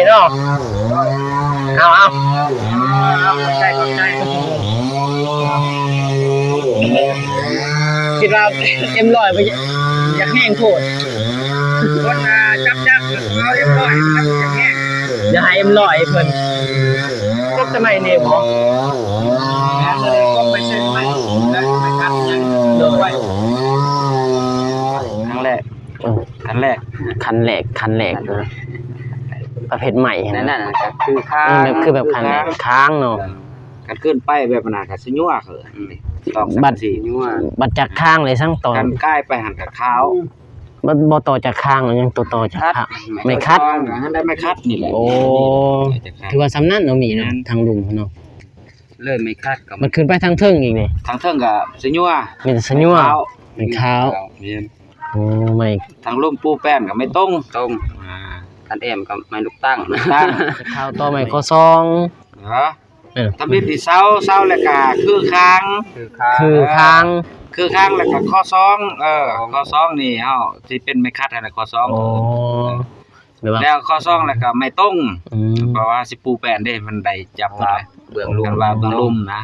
เนาะเอาใจคิดว่าเอ็มลอยไปอยากแห้งโคตรคนจับเอาเรียบร้อยครับอย่างเงี้ยอย่าให้เอ็มลอยเพิ่นก็ทำไมเนี่ยหมอก็ไม่ใช่ไม่คัดยังด้วยครั้งแรกคันแรกประเภทใหม่นั่นก็คือค้างคือแบบค้างเนาะกันขึ้นไปแบบนั้นก็สิยั่วคือบัดจากข้างเลยทั้งตอนกันใกล้ไปหันกับขาวบ่ต่อจากข้างยังต่อจากข้างไม่คัดได้ไม่คัดนี่แหละโอ้ถือว่าสำนักเนาะมีเนาะทางลุมเนาะเลยไม่คัดก็มันขึ้นไปทางเทิงอีกนี่ทางเทิงก็สิยั่วมีสิยั่วเป็นขาวโอ้ไม่ทางลุ่มปูแป้นก็ไม่ตรงคันแอมก็ไม่ลูกตั้งข้าวต่อไม่ข้อซองถ้ามีที่เสาแล้วก็คือค้างแล้วก็ข้อซองข้อซองนี่เฮาสิเป็นไม่คัดอะไรข้อซองแล้วข้อซองแล้วก็ไม่ตรงเพราะว่าสิปูแป้นเด้มันได้จับได้เบื้องลุ่มนะ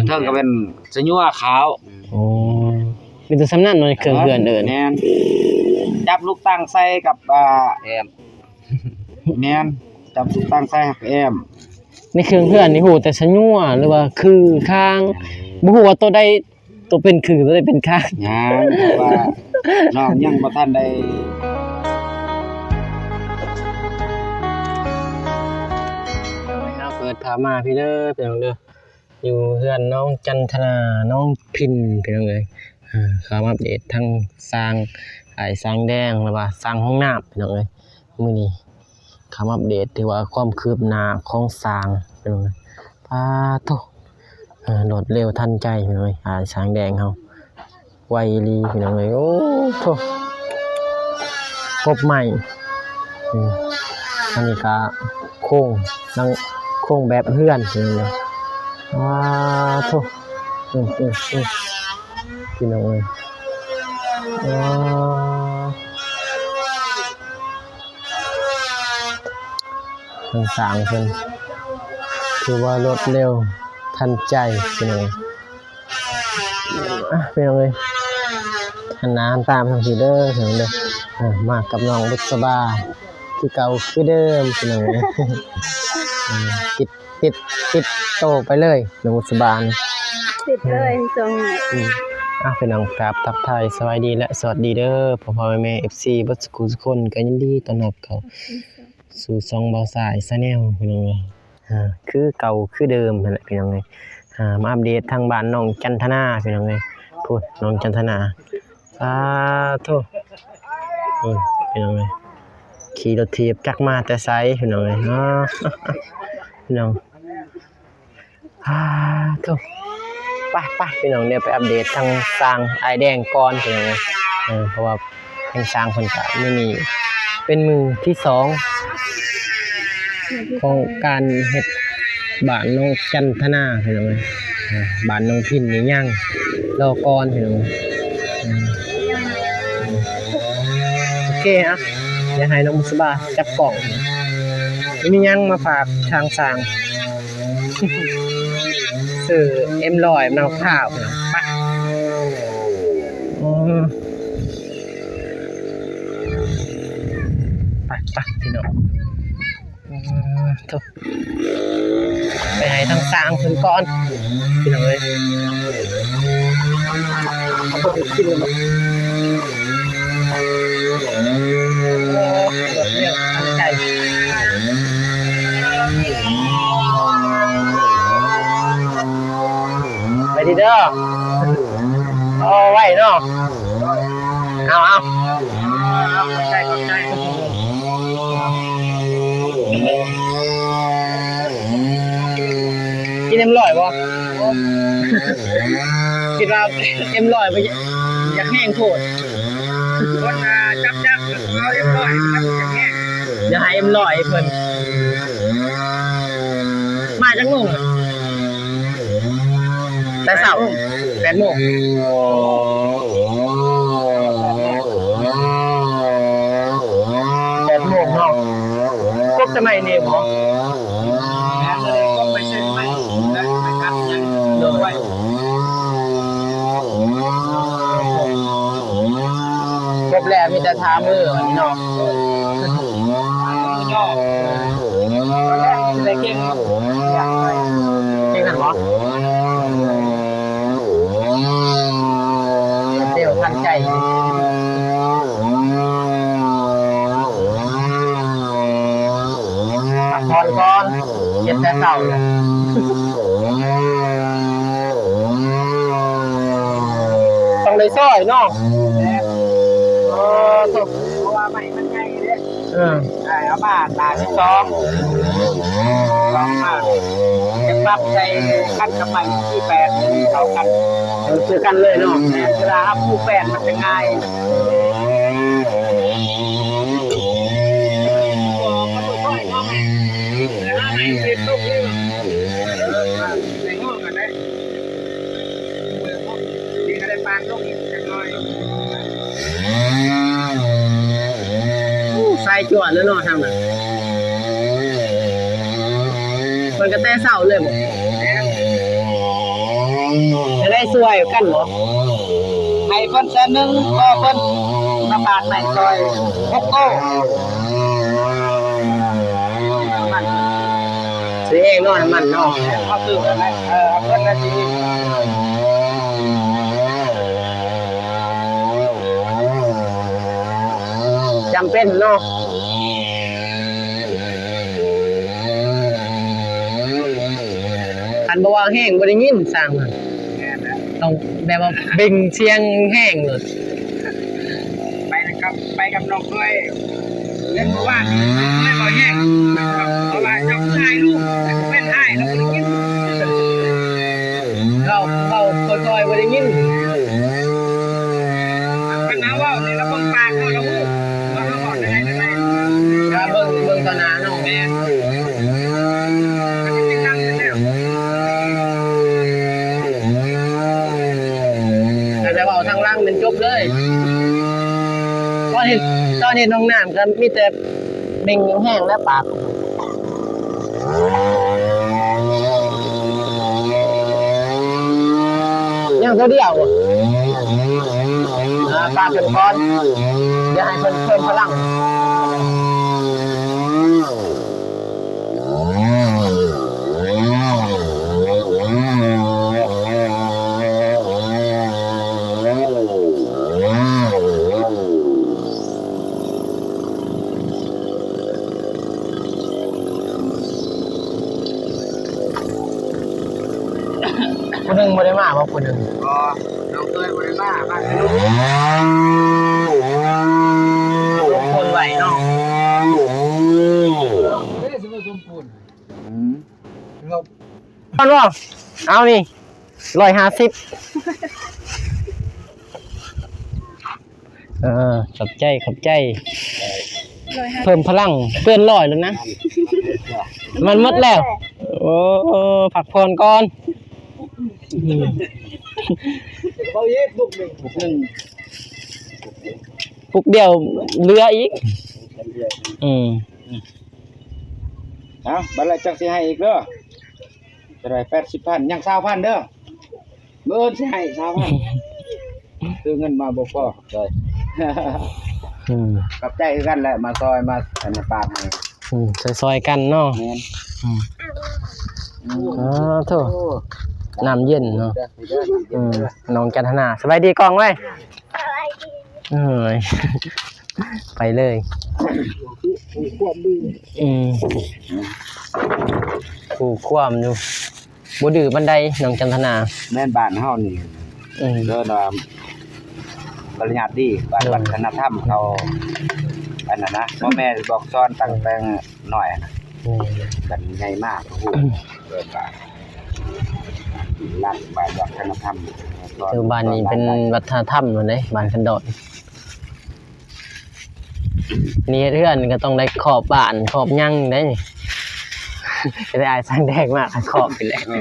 เทิงก็เป็นสิยั่วขาวโอ้มีแต่สำนักเนาะเครื่องเดือนแม่นจับลูกตั้งใส่กับแอมแม่นจับลูกตั้งใส่กับแอมในเครื่องเพื่อนนี่ฮู้แต่สยั่วหรือว่าคือข้างบ่ฮู้ว่าตัวใดตัวเป็นคือตัวใดเป็นข้างยังว่าน้องยังบ่ทันได้เปิดพามาพี่เด้อพี่น้องเด้ออยู่เพื่อนน้องจันทนาน้องพินพี่น้องเอ้ยข่าวอัปเดตทั้งสร้างสร้างแดงหรือว่าสร้างห้องน้ำพี่น้องเอ้ยมื้อนี้ข่าวอัปเดตที่ว่าความคืบหน้าของสร้างพี่น้องปาโตรวดเร็วทันใจพี่น้องเอ้ยสร้างแดงเฮาไวลีพี่น้องเอ้ยโอ้โธ่ครบใหม่อันนี้ก็โค้งแบบเพื่อนพี่น้องเอ้ยว้าโธ่พี่น้องเอ้ยทางสร้างเพิ่นคือว่ารวดเร็วทันใจพี่น้องพี่น้องเอ้ยหันหน้าตามทางพี่เด้อพี่น้องเด้อมากับน้องบุษบาคือเก่าคือเดิมพี่น้องเอ้ยติดโตไปเลยน้องบุษบาติดเลยตรงพี่น้องครับทักทายสวัสดีและสวัสดีเด้อพ่อแม่ FC บัดสกุลทุกคนก็ยินดีต้อนรับเข้าสู่ช่องเบาสายชาแนลพี่น้องเอ้ยคือเก่าคือเดิมนั่นแหละพี่น้องเอ้ยมาอัปเดตทางบ้านน้องจันทนาพี่น้องเอ้ยพูดน้องจันทนาสาธุพี่น้องเอ้ยขี่รถถีบจักมาแต่ไสพี่น้องเอ้ยพี่น้องทุไปพี่น้องเดี๋ยวไปอัปเดตทางสร้างไอแดงก่อนพี่น้องเอ้ยเพราะว่าทางสร้างเพิ่นก็มื้อนี้เป็นมือที่2ของการเฮ็ดบ้านน้องจันทนาพี่น้องเอ้ยบ้านน้องพินนี่ยังรอก่อนพี่น้องโอเคเดี๋ยวให้น้องมุสบาจับกล่องมียังมาฝากทางสร้างซื้อเอ็มลอยมะนาวข้าวพี่น้องไปพี่น้องไปให้ทางสร้างเพิ่นก่อนพี่น้องเอ้ยเอาไปกินเลยเนี่ยตั้งใจไปดีเด้อเอาไว้เนาะเอาใจกินเอ็มลอยบ่คิดว่าเอ็มลอยไปอยากแห้งโคตรคนจับเอาเรียบร้อยครับอย่างเงี้ยอย่าให้เอ็มลอยเพิ่นมาจังโมงแต่เช้า8 โมง8 โมงเนาะก็ สมัยนี้บ่ แม่เลยก็ไม่ใช่ไม่แล้วไม่คัดยังโดนไว้ ครบแล้วมีแต่ทามืออันนี้เนาะ ย่อตอนแรกเลยเก่งอยากไป เก่งกันบ่เดี๋ยวทันใจพักผ่อนก่อนเก็บแต่เช้าเลยต้องได้ซอยเนาะถูก เพราะว่าไม่มันใหญ่เด้ เอามาตาที่สองมาจะปรับใจขั้นกับใหม่ที่8เขากัน คือกันเลยเนาะ เวลาอัพผู้8มันจะง่ายใส่จวดแล้วเนาะทำน่ะมันก็แต่เศร้าเลยบ่จะได้สวยกันบ่ ให้เพิ่นแต่นึงก็เพิ่นมาบาทใหม่ซอย6โก้ ซื้อเองเนาะน้ำมันเนาะ เขาซื้ออะไรเอาเพิ่นละสิ จำเป็นเนาะคันบ่ว่าแห้งบ่ได้ยินสร้างมัน แม่นนะ ต้องแบบว่าเบ่งเสียงแห้งเลย ไปกับน้องด้วยเล่นบ่ว่าไม่บ่แห้งเพราะว่าเจ้าชายลูกเป็นอ้ายแล้วก็กิน เราค่อยๆบ่ได้ยิน มันน้าว่าเนี่ยเราเบิ่งปากเขาแล้วฮู้ว่าเขาบอกได้ได้ ถ้าเบิ่งตอนหน้าเนาะ แม่นมันจะดังแล้ว แต่ว่าทางล่างเป็นจบเลยตอนเห็นน้องน้ำก็มีแต่เบ่งแห้งและปากยังเท่าเดียวปากเป็นก้อนอย่าให้เพิ่มพลังคนหนึ่งไม่ได้มาเพราะคนหนึ่ง ก็น้องเคยบ่ได้มาบ้านลูก คนไหวเนาะ ไม่ได้สมสมปูน ตอนว่าเอานี่150ขอบใจเพิ่มพลังเกิน100แล้วนะมันหมดแล้วโอ้ผักผ่อนก่อน เขาเย็บบุกหนึ่ง ปุกเดียวเหลืออีกเอาบัดละจักสิให้อีกเด้อจะได้80,000ยัง20,000เด้อมื้ออื่นสิให้20,000คือเงินมาบ่พอเลยกับใจคือกันแหละมาซอยมาอันปากให้ ซอยๆกันเนาะ แม่น โธ่น้ำเย็นเนาะน้องจันทนาสบายดีกองไว้ไปเลยผู้ความอยู่บ่ดื้อบันไดน้องจันทนา แม่นบ้านเฮานี่เด้อว่าปริญญาดีวัฒนธรรมเขาอันนั้นนะพ่อแม่บอกสอนตั้งแต่น้อยนะกันใหญ่มากโอ้โหเกิดบ้านรักบ้านวัฒนธรรม คือบ้านนี้เป็นวัฒนธรรมเลยเด้บ้านคันดอนนี่เพื่อนก็ต้องได้ขอบบ้านขอบยังได้จะได้อายสร้างแดงมากขอบไปแล้ว นี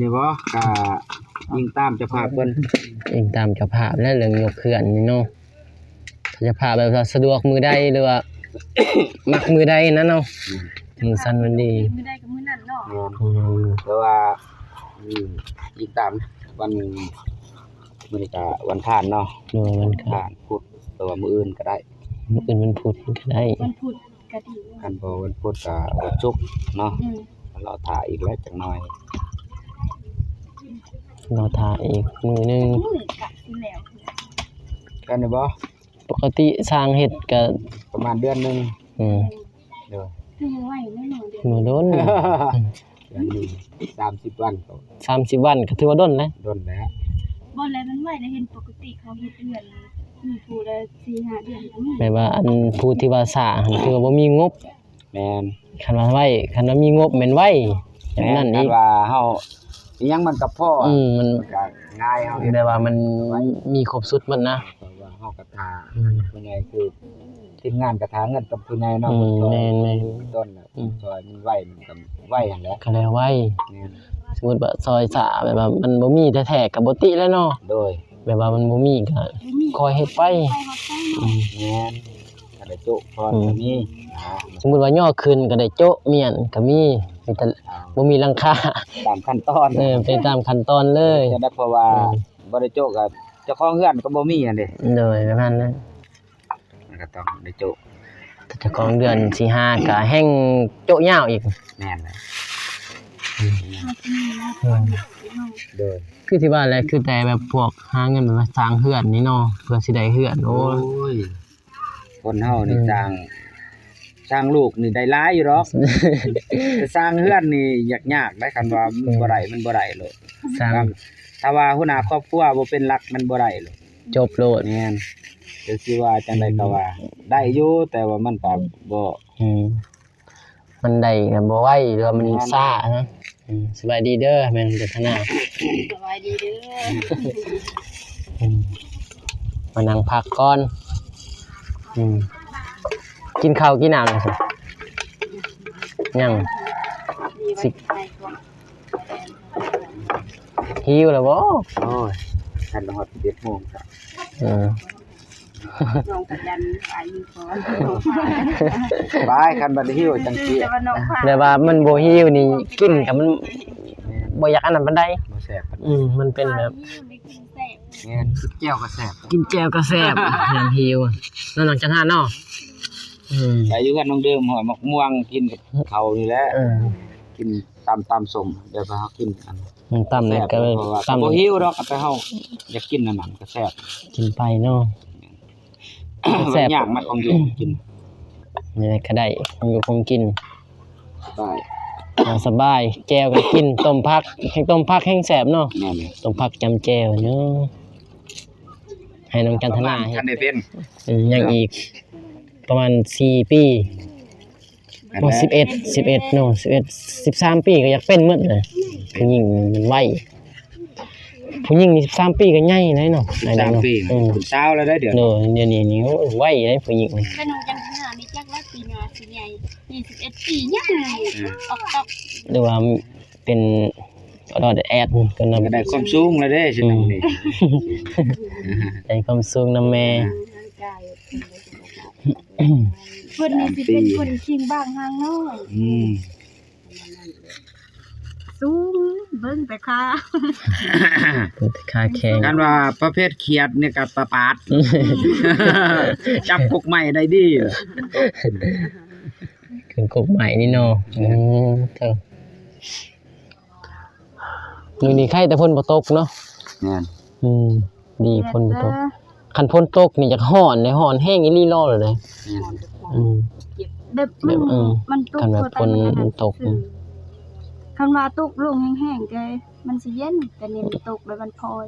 ่บ่กะยิงตามเจ้าภาพเพิ่น เองตามเจ้าภาพและเรื่องยกเขื่อนนี่เนาะ จะพาแบบว่าสะดวกมือใดหรือว่า มักมือใดนั่นเนาะมือสั้นมันดี ไม่ได้กับมื้อนั้นเนาะ อืม แต่ว่าอีกตามวันมื้อนี้ก็วันพานเนาะ โดยมันก็ พานพุธแต่ว่ามื้ออื่นก็ได้ มื้ออื่นมันพูดก็ได้ วันพุธก็ดี คันบ่วันพุธก็วันศุกร์เนาะ อืม เราถ่ายอีกแล้วจักหน่อย เราถ่ายอีกมือหนึง มื้อกะสิแล้ว กันได้บ่ ปกติสร้างเฮ็ดก็ ประมาณเดือนหนึง อืม เด้อ คือยังไหวแน่นอนเด้อ มือโดน เดือนหนึง30 วันก็ 30 วันก็ถือว่าโดนนะ โดนแล้ว บ่แล้วมันไหวแล้วเห็นปกติเขาเฮ็ดเดือนมีผู้ละ4-5 เดือนก็มี แปลว่าอันผู้ที่ว่าสร้างหั่นคือว่าบ่มีงบ แม่น คันว่าไว้คันว่ามีงบแม่นไว้อย่างนั้น คั อีก ว่าเฮาอิหยังมันกับพ่อ มัน ก็ง่ายเฮา แต่ว่ามันมีครบสุดหมดนะ เพราะว่าเฮาก็ทา อืม ผู้ใหญ่คือทีมงานก็ทาเงินกับผู้ใหญ่เนาะ แม่น ต้นน่ะซอยมันไว้มันก็ไว้หั่นแหละ ก็แล้วไว้ แม่น สมมุติว่าซอยสาแบบว่ามันบ่มีแท้ๆก็บ่ติแล้วเนาะ โดย แบบว่ามันบ่มีก็ บ่มี คอยเฮ็ดไป ไปฮอดไป อืม แม่นก็ได้โจ๊กพรก็มี สมมุติว่าย่อขึ้นก็ได้โจ๊ะเมียนก็มีแต่บ่มีหลังคา ตามขั้นตอน ไปตามขั้นตอนเลย จะได้เพราะว่าบ่ได้โจ๊กก็เจ้าของเฮือนก็บ่มีอันเด้ เลยแบบนั้นนะ มันก็ต้องได้โจ๊ก แต่เจ้าของเดือนสิหาก็แฮ่งโจ๊ะยาวอีก แม่นเลย อืม โดย คือที่ว่าแหละคือแต่แบบพวกหาเงินมาสร้างเฮือนนี่เนาะเพื่อสิได้เฮือนโอ้ โอ้ยคนเฮานี่สร้างลูกนี่ได้หลายอยู่หรอกแต่สร้างเฮือนนี่ยากๆได้คันว่ามันบ่ได้เลย สร้าง ถ้าว่าหัวหน้าครอบครัวบ่เป็นหลักมันบ่ได้เลย จบโลด แม่นจะสิว่าจังไดก็ว่า ได้อยู่แต่ว่ามันก็บ่ อืมมันได้ก็บ่ไหวหรือว่ามันซ่านะสบายดีเด้อแม่นพัฒนา สบายดีเด้อ มานั่งพักก่อนกินข้าวกินน้ำแล้วสิยัง ดีไว้ไปก่อน หิวแล้วบ่ โอ้ยทันฮอด7:00 นครับ เออ น้องกระยันไปมีก่อน บายคันบัดหิวจังซี่ แต่ว่าน้องพา แต่ว่ามันบ่หิวนี่กินกับมันบ่อยากอันนั้นปานใด บ่แซ่บปานใด มันเป็นแบบ ได้กินแซ่บ แม่นคิดแก้วก็แซ่บ กินแจ่วก็แซ่บยามหิวนั่นน้องจันทาเนาะ ไปอยู่กันน้องเดิมหอยมะม่วงกินกับข้าวนี่แหละ กินตำส้มเดี๋ยวไปเฮากินกัน มันตำแล้วก็ เพราะว่า ตำ บ่หิวดอกแต่เฮาอยากกินอันนั้นก็แซ่บ กินไปเนาะ แซ่ แซ่ บ บยากมันของอยู่กิน นี่แหละก็ได้อยู่คงกิน ได้ สบายแจ่วก็กินต้มผักแห้งต้มผักแห้งแซ่บเนาะ แม่นเลย ต้มผักจำแจ่วเนาะให้น้องจันทนาเฮ็ คั ด นได้เป็น ยังอีก ประมาณ4 ปีบ่11เนาะ11 13 ปีก็อยากเป็นหมดเลยผู้หญิงมันไวผู้หญิงนี่13 ปีก็ใหญ่เลยเนาะได้เนาะ 3 ปีเป็นสาวแล้วได้เดี๋ยว เดี๋ยวนี้นี่โอ้ไวเลยผู้หญิงนี่ แต่น้องจังหานี่จักว่าปีหน้าสิใหญ่21ปียังออกตอก หรือว่าเป็นออดแอดก็นำ ก็ได้ความสูงแล้วเด้สิน้องนี่ ได้ความสูงนำแม่ ร่างกายเพิ่นนี่สิเป็นคนชิงบ้างหางน้อย สูงเบิ่งแต่ค่ะ เปิดค่าแข่ง กันว่าประเภทเขียดเนี่ยก็ประปาด จับกกใหม่ได้ดี ขึ้นกบใหม่นี่เนาะเถอะมื้อนี้ใครแต่ฝนบ่ตกเนาะ แม่น ดีฝนบ่ตกคันฝนตกนี่จะฮ้อนเลยฮ้อนแห้งอีหลีรอเลย แม่น แบบมันตก คันแบบฝนตก คันว่าตกลงแห้งๆแกมันสิเย็นแต่นี่มันตกแบบมันพลอย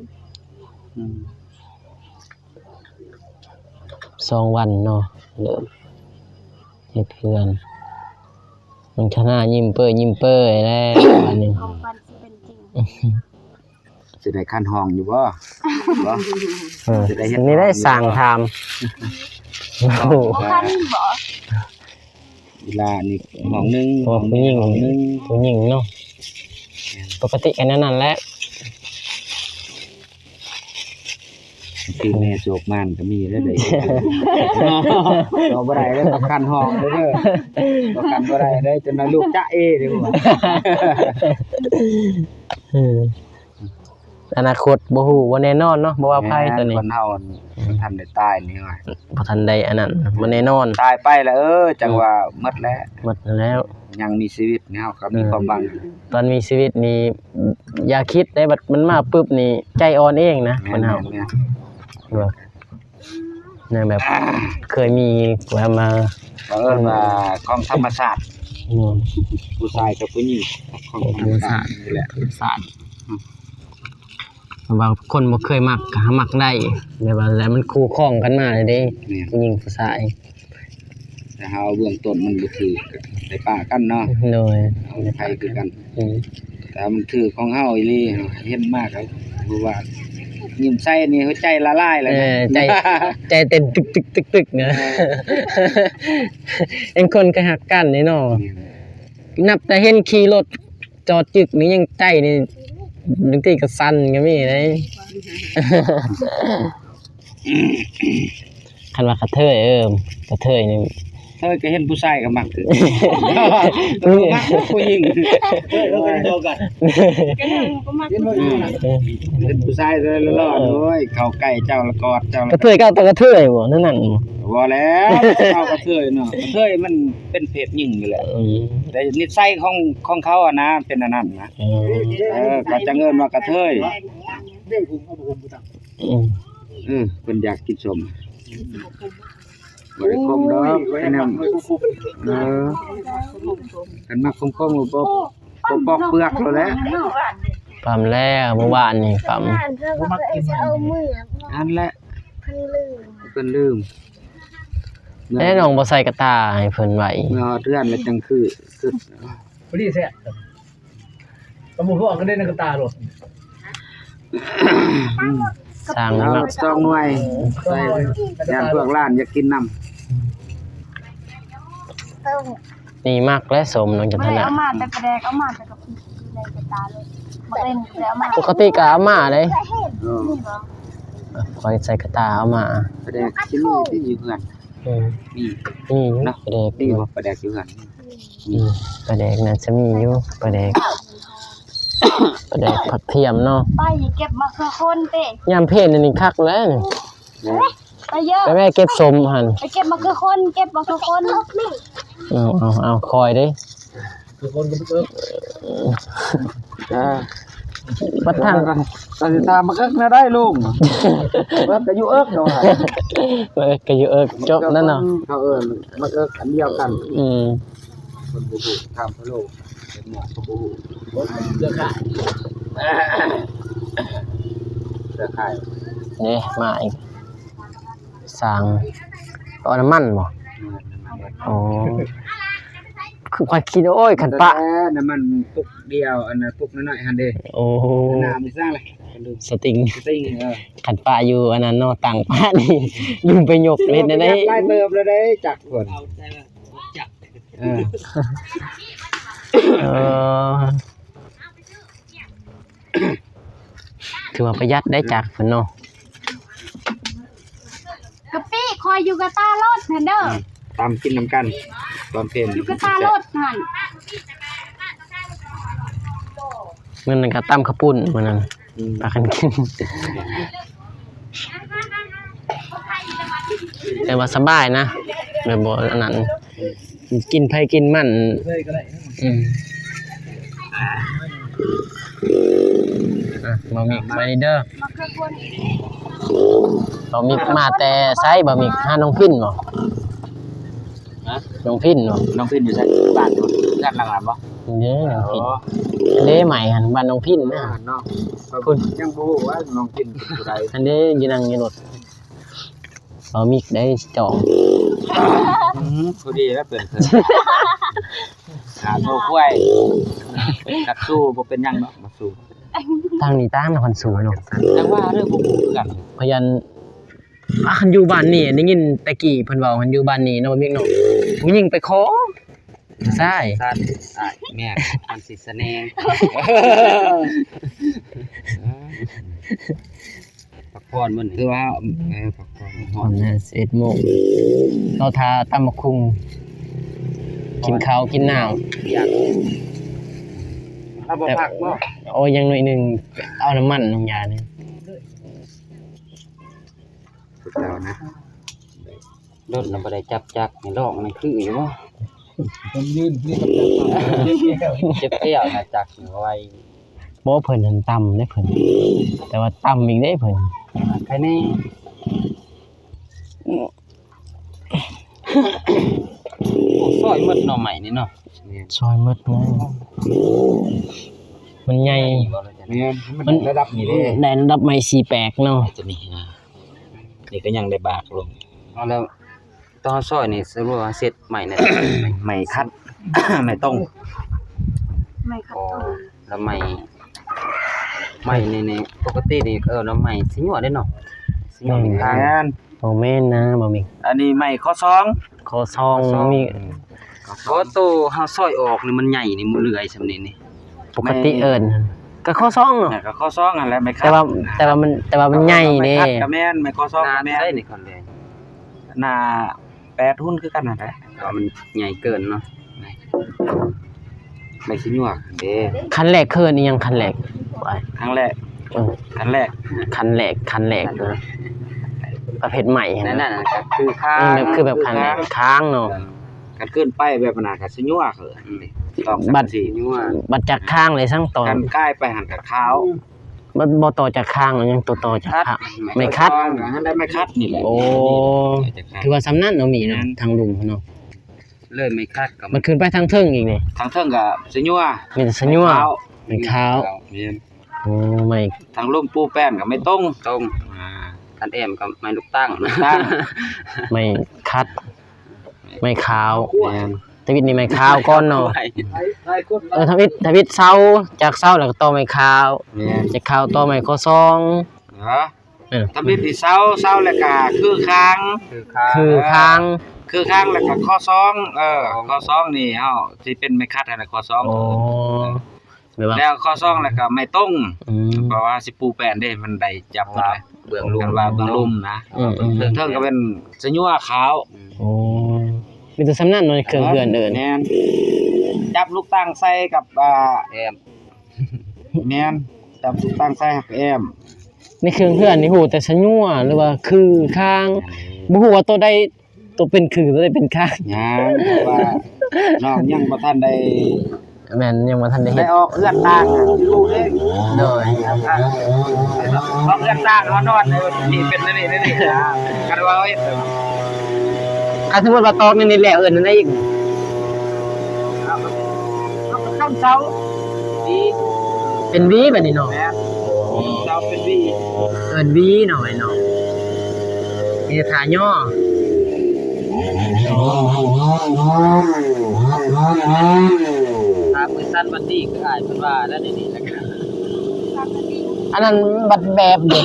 2 วันเนาะเริ่มเฮ็ดเฮือนน้องชนะยิ้มเป้ยแล้ววันนี้ ของฟันสิเป็นจริง สิได้คันห้องอยู่บ่บ่ อันนี้ได้สั่งทำ บ่คันบ่ เวลานี่ห้องหนึง พวกผู้หญิง ห้องหนึง ผู้หญิงเนาะปกติกันนั่นแหละ คือแม่โศกมันก็มีได้เลยเราบ่ได้แล้วประกันห้องเด้อประกันบ่ได้ได้จนว่าลูกจ๊ะเอเด้อว่า อนาคตบ่ฮู้บ่แน่นอนเนาะบ่ว่าภัยตัวนี้ คนเฮาทันได้ตายนี่ว่า บ่ทันได้อันนั้นบ่แน่นอน ตายไปแล้วจังว่าหมดแล้ว หมดแล้ว ยังมีชีวิตนี่เฮาก็มีความหวัง ตอนมีชีวิตนี่อย่าคิดได้บัดมันมาปึ๊บนี่ใจอ่อนเองนะคนเฮา แม่น ว่าเนี่ยแบบเคยมีว่ามา ๆก็เอิ้นว่าของธรรมชาติ อืม ผู้ชายกับผู้หญิงของธรรมชาตินี่แหละ ศาสตร์บางคนบ่เคยมักก็หามักได้แบบว่าแล้วมันคู่ครองกันมาเลยเด้ นี่ ผู้หญิงผู้ชาย แต่เฮาเบื้องต้นมันบ่ถือก็ได้ป้ากันเนาะ โดย เอาไผคือกัน อืม แต่มันถือของเฮาอีหลีเห็นมากแล้วบ่ว่ายิ้มใส่นี่หัวใจละลายเลย ใจเต้นตึกๆนะเอ็นคนก็หักกันนี่เนาะนับแต่เห็นขี่รถจอดจึกนี่ยังใจนี่บางทีก็สั่นก็มีเลยคันว่ากระเทยกระเทยนี่ เฮ้ยก็เห็นผู้ชายก็มักคือมักผู้หญิงเราเป็นโตกัน ก็เลยก็มาคุย เห็นผู้ชายเลยละล่อโอ้ยเข้าใกล้เจ้าละกอดเจ้าก ระเทยก็ตัวกระเทยบ่นั่นบ่ บ่แล้วเจ้ากระเทยเนาะกระเทยมันเป็นเพศหญิงอยู่แหละ อืม แต่นิสัยของเขาอ่ะนะเป็นอันนั้นนะก็จะเอิ้นว่ากระเทย อืม เพิ่นอยากกินสมบ่ได้คมดอกแค่นั้นคันมักคมๆบ่ปอกเปลือกแล้วแหละ ปั๊มแล้วเมื่อวานนี่ปั๊ม จะเอามือ อันแหละ พันลืม เพิ่นลืม แน่น้องบ่ใส่กระตาให้เพิ่นไว้ เนาะเทื่อนแล้วจังคือ พอดีแท้ตำรวจเขาออกกันได้ในกระตาหรอ สร้าง เอา มัก 2หน่วยใส่ย่านพวกร้านอยากกินน้ำ นี่มักและสมน้องจันท ไม่ นา เอามาแต่กระแดกเอามาแต่กับในกระตาเลยมาเล่นแล้วเอามา ปกติก็เอามาเลย เออ นี่บ่ คอยใส่กระตาเอามา ปลาแดกสิมีที่อยู่เฮือน อืม มี นี่ นะ ประเดก นี่บ่ปลาแดกอยู่เฮือน ประเดกน่าจะมีอยู่ประเดกประเดกผักเทียมเนาะ ไปเก็บมาคือคนเต้ ยามเพศนี่คักแล้วนี่ ไปเยอะ ไปแม่เก็บสมหั่น ไปเก็บมาคือคนเก็บมาคือคน เอาคอยเด้ คือคนก็เอิ้น บัดทาง ก็สิตามมาเอิกนะได้ลุงเอิกก็อยู่เอิกเนาะ ก็อยู่จบนั่นเนาะ เขาเอิ้นมาเอิกอันเดียวกัน อืม คนบ่ฮู้ถามพะโลเป็นหมอก็บ่ฮู้ เลือกค่ะ เสื้อขาย นี่มาอีกสร้างเอาน้ำมันบ่อ๋อคือควายคิดโอ้ยขันปะ น้ำมันตุกเดียวอันน่ะตุกน้อยๆหั่นเด้ โอ้ น้ำมีสร้างเลยลืม สติง ติ้ง ขันปะอยู่อันนั้นเนาะต่างปะนี่ยุ่งไปยกเล่นได้ ไล่เติบเลยได้จักคนเออ เออถือว่าประหยัดได้จากเพิ่นเนาะ กะปิคอยอยู่กับตารถเด้อ ตามกินน้ำกันตอนเพลน อยู่กับตารถหั่น มื้อนั้นก็ตำข้าวปุ้นมื้อนั้นพากันกินแต่ว่าสบายนะแบบบ่อันนั้นกินไผกินมัน เลยก็ได้ อืมบะหมี่ไปเด้อ มาคือคน บะหมี่มาแต่ไสบะหมี่หาน้องพินบ่ ฮะ น้องพินบ่ น้องพินอยู่ใช่บ้านอยู่ด้านหลังๆบ่ เด้น้องพินเด้ใหม่หันบ้านน้องพินนะ เนาะคุณยังบ่ฮู้ว่าน้องพินผู้ใด อันนี้อยู่นั่งอยู่รถบะหมี่ได้จอง ผู้ดีแล้วเปิดหาโตกล้วยนักสู้บ่เป็นหยังดอกมาสู้ ทางนี้ตั้งนครสูงเนาะ จังว่าเด้อบ่ฮู้กัน พยันคันอยู่บ้านนี่ได้ยินแต่กี้เพิ่นเว้าคันอยู่บ้านนี่เนาะบ่มีเนาะผู้หญิงไปขอใช่ ท่านอ้ายแม่มันสิแสดงประค ผ่อนมื้อ คื นี้ อว่าพักผ่อน ตอนนั้น11 โมงเราทาตำบักคุงกินข้าวกินน้ำ อยากถ้าบ่พักบ่ โอ้ยยังหน่อยหนึงเอาน้ำมันลงยานี่ สุดแล้วนะ รถน่ะบ่ได้จับจักนี่ลอกมันคืออยู่บ่ ผมยืนนี่กับ เจ็บแก้วน่ะจักนี่ไว้ บ่เพิ่นหันต่ำได้เพิ่นแต่ว่าต่ำอีกได้เพิ่น ใครแน่ซอยหมดหน่อใหม่นี่เนาะ ซอยหมดนะมันใหญ่ บ่เลยจ้ะ เนี่ยมันระดับนี้เด้ ได้ระดับไม้สีแปลกเนาะ จะนี่นะนี่ก็ยังได้บากลง เอาแล้วตอนซอยนี่สรุปว่าเสร็จใหม่น่ะ ไม่คัด ไม่ต้อง ไม่ขัด อ๋อ ตัว แล้วใหม่นี่ปกตินี่น้ำใหม่สิหยวดได้เนาะสิหยวดมีทาง แม่น บ่แม่นนะบ่มี อันนี้ไม่ข้อซอง ขอซองมี เพราะโตเฮาซอยออกนี่มันใหญ่นี่มันเลื่อยซำนี้นี่ ปกติเอิ้นก็ขอซองเนาะ เนี่ยก็ข้อซองนั่นแหละไม่คัด แต่ว่ามันใหญ่เด้ ไม่คัดก็แม่นไม่ข้อซอง นา ก็แม่น ได้นี่ก่อนเลย หน้า8หุ้นคือกันนั่นแหละ ว่ามันใหญ่เกินเนาะ ไม่สิยั่วเด้ คันแรกคืออันนี้ยังคันแรกไป ครั้งแรก เออ ครั้งแรก คันแรกประเภทใหม่ นั่น นะ น่ะก็คือค่า นี่แบบคือแบบคันแรกค้างเนาะ กันขึ้นไปแบบนั้นก็สิยั่วเขินต้อง บัด สิ ยั่ว บัดจากข้างเลยสั่งต่อ กันใกล้ไปหันกับขาว บ่ต่อจากข้างแล้วยังต่อจากข้างไม่คัด หันได้ไม่คัดนี่แหละ โอ้ถือว่าสำนักเนาะมีเนาะทางลุงเนาะ เลยไม่คาดกับ มันขึ้นไปทางเทิงอีกนี่ ทางเทิงก็สิยั่ว มีแต่สัญญาเป็นขาว แม่น โอ้ไม่ ทางลุ่มปูแป้นก็ไม่ตรง ตรงคันแอมกับไม้ลูกตั้ง ตั้ง ไม่คัด ไม่ขาว แม่น ทวิตนี่ไม่ขาวก่อนเนาะ ไอ้คน ทวิตเซาจากเซาแล้วก็ต่อไม่ขาว แม่น จากขาวต่อไม่ข้อซอง เหรอ เออ ทำบิดที่เศร้าแล้วก็คือค้าง คือข้าง คือค้างแล้วก็ข้อซองข้อซองนี่เฮาสิเป็นไม่คัดอันนั้นข้อซอง โอ้แบบว่า แล้วข้อซองแล้วก็ไม่ตรง อืม เพราะว่าสิปูแป้นเด้มันได้จับหมดเลย เบื้อง ล ลุ ง ม ว่าเบื้องลุ่มนะ อืม เทิงก็เป็นสิยั่วขาว โอ้มีแต่สำนักเนาะเครื่องเฮือนเอิ้น แม่นจับลูกตั้งใส่กับแอม แม่นจับลูกตั้งใส่หักแอม ในเครื่องเฮือนนี่ฮู้แต่สัญญาหรือว่าคือข้างบ่ฮู้ว่าตัวใดตัวเป็นคือตัวใดเป็นข้าง ยังเพราะว่าน้องยังบ่ทันได้ แม่นยังบ่ทันได้เฮ็ ได้ ด ออกเอื้อนต่างรู้เด้ โดย ออกเอื้อนต่างนอนนี่เป็นนี่กันว่าเฮ็ด ถ้าสมมุติว่าตอกนี่แล้วเอิ้นอันใดอีก ข้ามเช้าดี เป็นหวีบัดนี้เนาะ แม่นเช้าเป็นวี เอิ้นหวีหน่อยเนาะนี่ท่าย่อ ถ้ามือสั้นวันดีคืออ้ายเพิ่นว่าแล้วนี่แล้วกัน อันนั้นบัดแบบเด้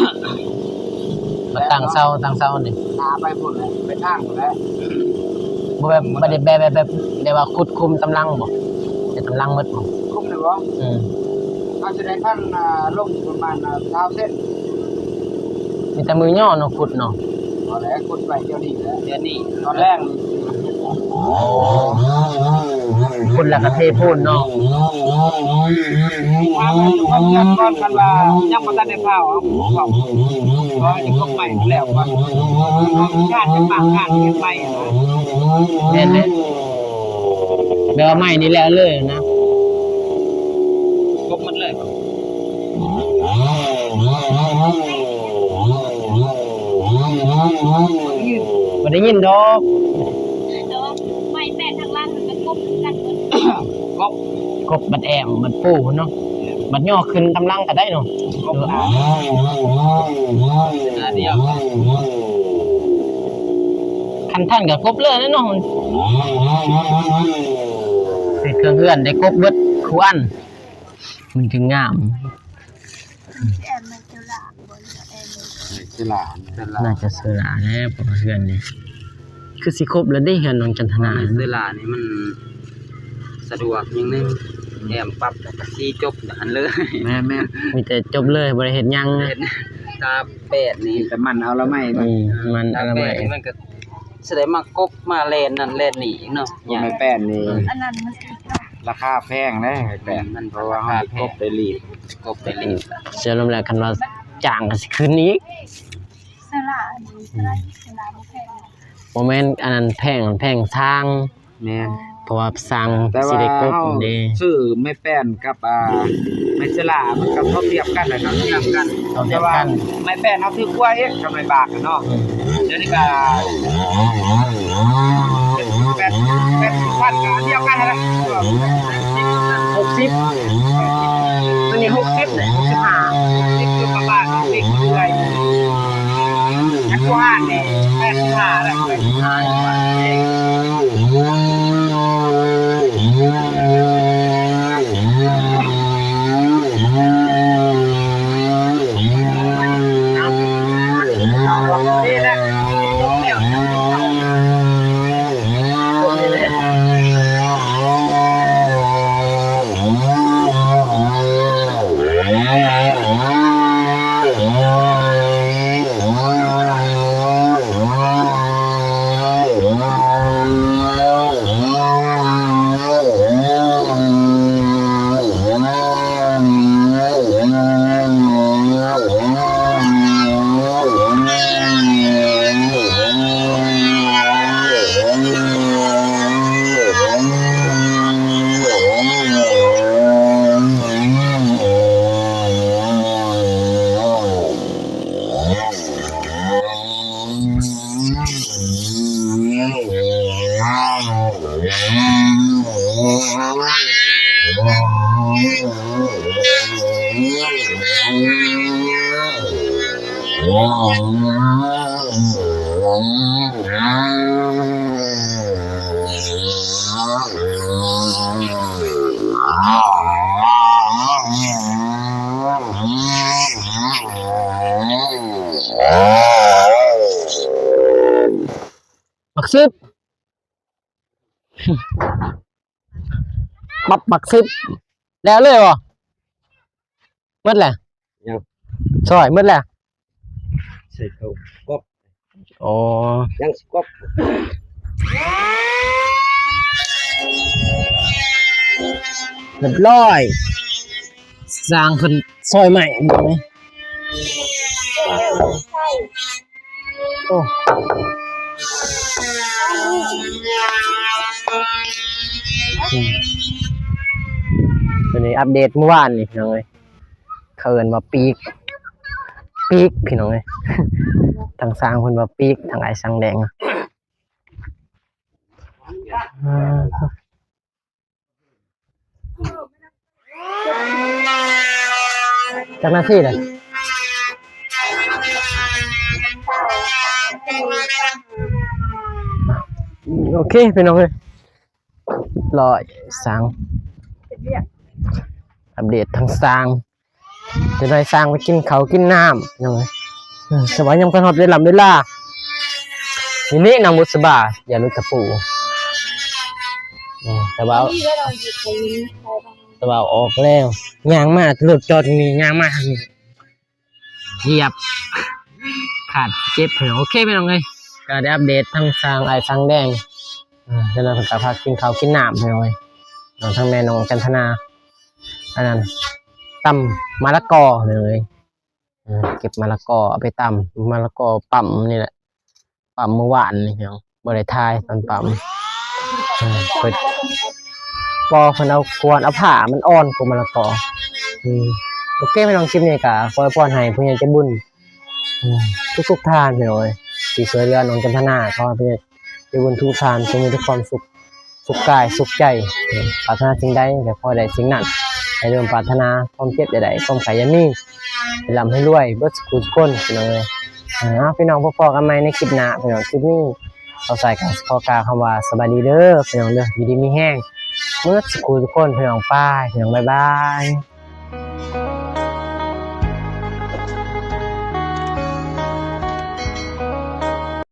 บัดตั้งเสานี่ หาไปพุ่นเลยไปทางพุ่นแล้ว บ่แบบบ่ได้แบบได้ว่าขุดคุมตำลังบ่จะตำลังหมดบ่ คุ้มเลยบ่ อืม เอาสิได้พันลงประมาณ20เส้น มีแต่มือย่อเนาะขุดเนาะ พอแล้วคนไปเดี๋ยวนี้แหละ เดี๋ยวนี้ ตอนแรก ขุดแล้วก็เทปูนเนาะ มาความยันก่อนกันว่ายังบ่ทันได้เผาเอาเขาเพราะนี่ก็ใหม่แล้วว่าการเป็นบางการเป็นใหม่นะ แม่นเลยแบบว่าใหม่นี่แล้วเลยนะ กบมันเลยบ่ บ่ได้ยินดอก แต่ว่าไม่แปดทางล่างมันก็กบกันหมด กบบัดแอมบัดปูเนาะบัดย่อขึ้นตำลังก็ได้เนาะ เดียว คันท่านก็กบเลยนะเนาะเฮ็ดเครื่องเฮือนได้กบเบิดคู่อันมันจึงงาม แอนมันจะหลาบนแอน สิหลาน น่าจะเสือหลาแน่เพราะว่าเฮือนนี่คือสิครบแล้วได้เฮือนน้องจันทนา เวลานี่มันสะดวกอย่างนึงแอมปั๊บแล้วก็สิจบหันเลย แม่ มีแต่จบเลยบ่ได้เฮ็ดหยัง เฮ็ด ตาแปดนี่ แต่มันเอาละไม่ มัน ตา อะไร แป ไม่ ดนี่มันก็แสดงมากบมาแลนนั่นแลนนี่เนาะ ไม่แป้นนี่ อันนั้นมันสิเนาะ ราคาแพงนะไอ้แป้นเพราะว่าเฮาครบไปรีด กบไปรีด เชื่อลมแรงคันว่าจ้างก็สิคืนนี้ สลาอันนี้สลาบ่แพง บ่แม่นอันนั้นแพงสร้าง แม่น เพราะว่าสร้าง แต่ สิ ว่า ได้กบ เฮา เด้ ซื้อไม่แป้นกับไม่สลามันก็เท่าเทียบกันแหละครับเทียบกัน เอาเที แต่ ยบ ว่า กัน ไม่แป้นเฮาถือกล้วยเอ๊ะกำไรบากกันเนาะเดี๋ยวนี้ก็เป็นพันกันเดียวกันนั่นแหละ60อันนี้60เนี่ย65นี่คือประมาณนี้เลยนักว่าเนี่ย85แล้วเลยนี่แหละตกแล้วบักซิบบักซิบแล้วเลยบ่หมดแหละซอยหมดแหละ ใส่เขากบ อ๋อ ยังกบ เรียบร้อยสร้างเพิ่นซอยใหม่บ่ไหมโอ้ตัวนี้อัปเดตเมื่อวานนี่พี่น้องเอ้ยเขาเอิ้นว่าปีกพี่น้องเอ้ย ทางสร้างเพิ่นว่าปีกทางไอ้สังแดงอะจากหน้าที่เลยโอเคพี่น้องเอ้ยรอสร้างอัปเดตทางสร้างจะได้สร้างไปกินเขาวกินน้ำพี่น้องเอ้ยสบายยำกันหอบได้ลำได้ล่าทีนี้นางบุษบาอย่าลุกตะปูแต่ว่าออกแล้วยางมาเลือกจอดมียางมาทางนี้เหยียบขาดเจ็บเหรอโอเคพี่น้องเลยก็ได้อัปเดตทั้งสร้างไอ้สร้างแดงจะนำกับพักกินข้าวกินน้ำพี่น้องเลยน้องทั้งแม่น้องจันทนาอันนั้นตำมะละกอเลยเก็บมะละกอเอาไปตำมะละกอปั่มนี่แหละปั่มเมื่อวานนี่พี่น้องบริทายตอนปั่มเปิดปอคนเอาควรเอาผ้ามันอ่อนกว่ามะละกอโอเคไม่ลองคลิปนี้กะคอยป้อนให้ผู้ใหญ่ใจบุญทุกทานไปเลยที่ช่วยเหลือน้องจันทนาขอให้ผู้ใหญ่ใจบุญทุกทานจงมีทุกความสุขกายสุขใจปรารถนาสิ่งใดแต่พอได้สิ่งนั้นให้เริ่มปรารถนาความเจ็บใดๆความขยันนี่ให้ร่ำให้รวยเบิดสุขทุกคนพี่น้องเลยพี่น้องพอๆกันไหมในคลิปหน้าพี่น้องคลิปนี้เราใส่กันขอกล่าวคำว่าสบายดีเด้อพี่น้องเด้ออยู่ดีมีแห้งเมื่อสักครู่ทุกคนพี่น้องป้ายพี่น้องบ๊ายบาย